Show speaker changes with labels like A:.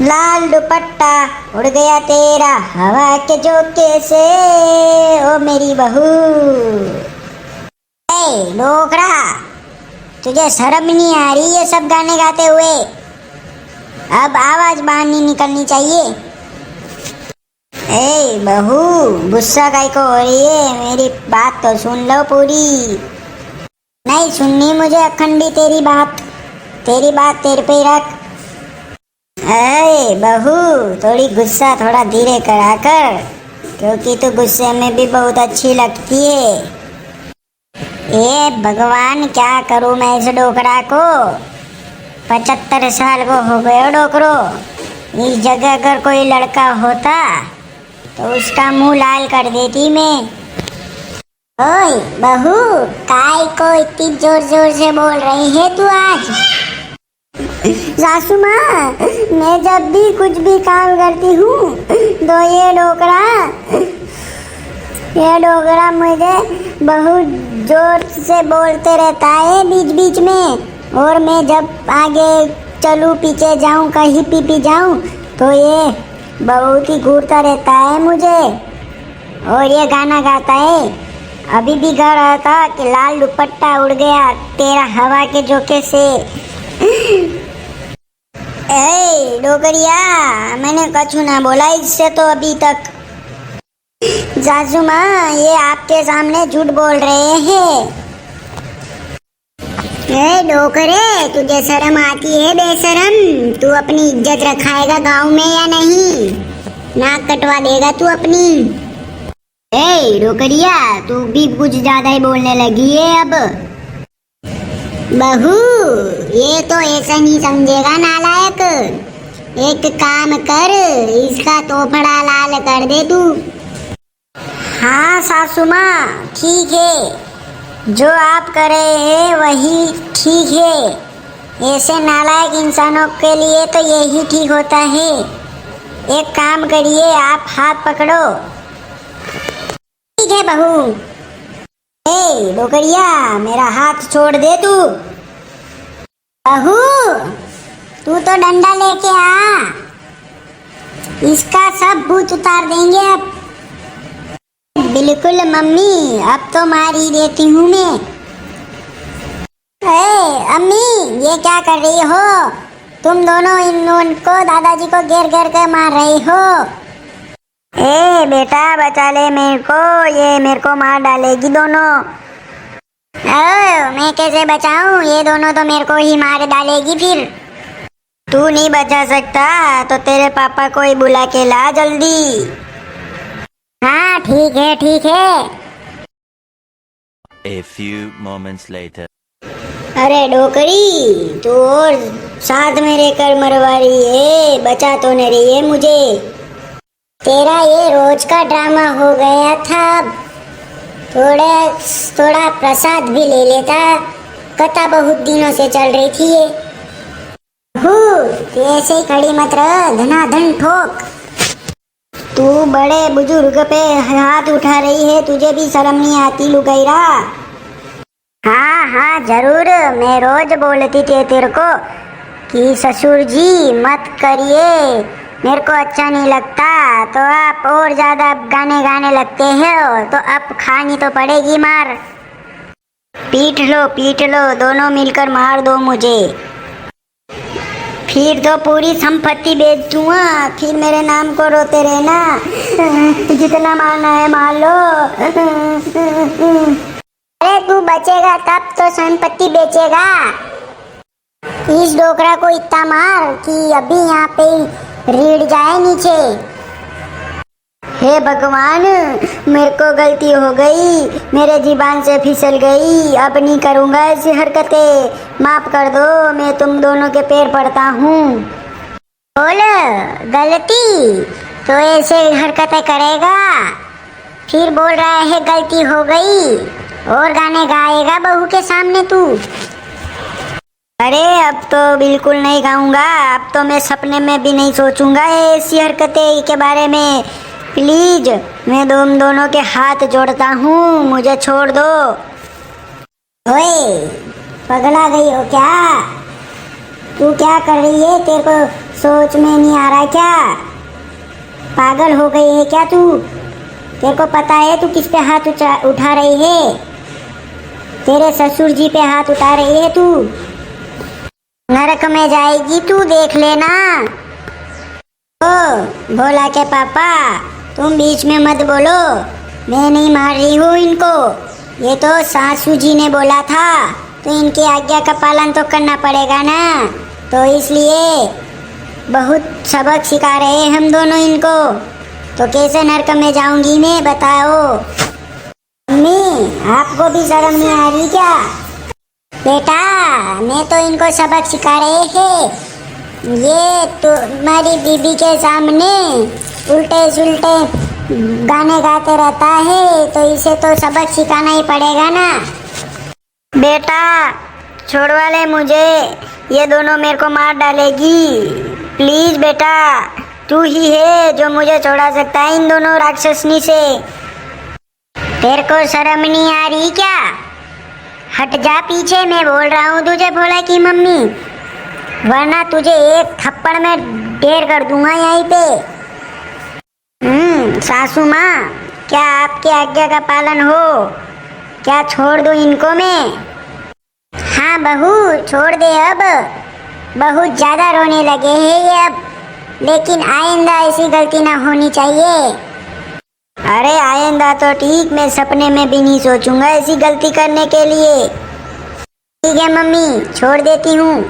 A: लाल दुपट्टा उड़ गया तेरा हवा के झोंके से, ओ मेरी बहू। ए डोकरा, तुझे शर्म नहीं आ रही ये सब गाने गाते हुए? अब आवाज बाहर नहीं निकलनी चाहिए। ए बहू, गुस्सा काहे को हो रही है? मेरी बात तो सुन लो पूरी। नहीं सुननी मुझे अखंडी तेरी बात तेरे पे ही रख। अरे बहू, थोड़ी गुस्सा थोड़ा धीरे करा कर, क्योंकि तू गुस्से में भी बहुत अच्छी लगती है। ए भगवान, क्या करूं मैं इस डोकरा को? 75 साल को हो गए डोकरो। इस जगह अगर कोई लड़का होता तो उसका मुंह लाल कर देती मैं। ओए बहू, काय को इतनी जोर जोर से बोल रही है तू आज? सासू माँ, मैं जब भी कुछ भी काम करती हूँ तो ये डोकरा मुझे बहुत जोर से बोलते रहता है बीच बीच में, और मैं जब आगे चलूँ पीछे जाऊँ कहीं पी जाऊँ तो ये बहुत ही घूरता रहता है मुझे, और ये गाना गाता है। अभी भी गा रहा था कि लाल दुपट्टा उड़ गया तेरा हवा के झोंके से। ए डोकरिया, मैंने कछु ना बोला इससे तो अभी तक। सासू माँ, ये आपके सामने झूठ बोल रहे हैं। ए डोकरे, तुझे शर्म आती है बेशरम? तू अपनी इज्जत रखाएगा गांव में या नहीं? नाक कटवा देगा तू अपनी। ए डोकरिया, तू भी कुछ ज्यादा ही बोलने लगी है अब। बहू, ये तो ऐसा नहीं समझेगा नालायक। एक काम कर, इसका तोफड़ा लाल कर दे तू। हाँ सासू माँ, ठीक है, जो आप कर रहे हैं वही ठीक है। ऐसे नालायक इंसानों के लिए तो यही ठीक होता है। एक काम करिए, आप हाथ पकड़ो। ठीक है बहू। ए डोकरिया, मेरा हाथ छोड़ दे तू। बहू, तू तो डंडा लेके आ, इसका सब भूत उतार देंगे अब। बिल्कुल मम्मी, अब तो मार ही देती हूँ मैं। अम्मी, ये क्या कर रही हो? तुम दोनों इनको दादाजी को घेर घेर कर मार रही हो। ए बेटा, बचा ले मेरे को, ये मेरे को मार डालेगी दोनों। मैं कैसे बचाऊं? ये दोनों तो मेरे को ही मार डालेगी फिर। तू नहीं बचा सकता तो तेरे पापा को ही बुला के ला जल्दी। हाँ ठीक है ठीक है।
B: A few moments later.
A: अरे डोकरी, तू और साथ में रहकर मरवा रही है, बचा तो नहीं रही है मुझे। तेरा ये रोज का ड्रामा हो गया था। थोड़ा प्रसाद भी ले लेता, कथा बहुत दिनों से चल रही थी ये। तू ऐसे ही खड़ी मत रह, धनाधन ठोक। तू बड़े बुजुर्ग पे हाथ उठा रही है, तुझे भी शर्म नहीं आती लुगैरा? हाँ हाँ जरूर, मैं रोज बोलती थी तेरे को कि ससुर जी मत करिए, मेरे को अच्छा नहीं लगता, तो आप और ज्यादा गाने गाने लगते हो, तो अब खानी तो पड़ेगी मार। पीट लो, दोनों मिलकर मार दो मुझे, फिर तो पूरी संपत्ति बेच दूंगा, फिर मेरे नाम को रोते रहना। जितना मारना है मार लो। अरे तू बचेगा तब तो संपत्ति बेचेगा। इस डोकरा को इतना मार कि अभी यहाँ पे रीढ़ जाए नीचे। हे भगवान, मेरे को गलती हो गई, मेरे जीबान से फिसल गई, अब नहीं करूँगा ऐसी हरकतें, माफ कर दो, मैं तुम दोनों के पैर पड़ता हूँ। बोल, गलती तो ऐसे हरकतें करेगा, फिर बोल रहा है गलती हो गई, और गाने गाएगा बहू के सामने तू? अरे अब तो बिल्कुल नहीं गाऊंगा, अब तो मैं सपने में भी नहीं सोचूंगा ऐसी हरकतें के बारे में। प्लीज, मैं तुम दोनों के हाथ जोड़ता हूँ, मुझे छोड़ दो। ओए, पगला गई हो क्या? तू क्या कर रही है? तेरे को सोच में नहीं आ रहा क्या? पागल हो गई है क्या तू? तेरे को पता है तू किस पे हाथ उठा रही है? तेरे ससुर जी पे हाथ उठा रही है तू। नरक में जाएगी तू, देख लेना। ओ भोला के पापा, तुम बीच में मत बोलो। मैं नहीं मार रही हूँ इनको, ये तो सासू जी ने बोला था, तो इनकी आज्ञा का पालन तो करना पड़ेगा ना। तो इसलिए बहुत सबक सिखा रहे हैं हम दोनों इनको। तो कैसे नरक में जाऊंगी मैं, बताओ। मम्मी, आपको भी शर्म नहीं आ रही क्या? बेटा, मैं तो इनको सबक सिखा रहे हैं। ये तो तुम्हारी बीबी के सामने उल्टे सुल्टे गाने गाते रहता है, तो इसे तो सबक सिखाना ही पड़ेगा ना। बेटा छोड़वा ले मुझे, ये दोनों मेरे को मार डालेगी। प्लीज बेटा, तू ही है जो मुझे छोड़ा सकता है इन दोनों राक्षसनी से। तेरे को शर्म नहीं आ रही क्या? हट जा पीछे, मैं बोल रहा हूँ तुझे भोला की मम्मी, वरना तुझे एक थप्पड़ में ढेर कर दूंगा यहीं पे। सासू माँ, क्या आपकी आज्ञा का पालन हो? क्या छोड़ दूँ इनको मैं? हाँ बहू, छोड़ दे अब। बहुत ज़्यादा रोने लगे हैं ये अब, लेकिन आइंदा ऐसी गलती ना होनी चाहिए। अरे आइंदा तो ठीक, मैं सपने में भी नहीं सोचूंगा ऐसी गलती करने के लिए। ठीक है मम्मी, छोड़ देती हूँ।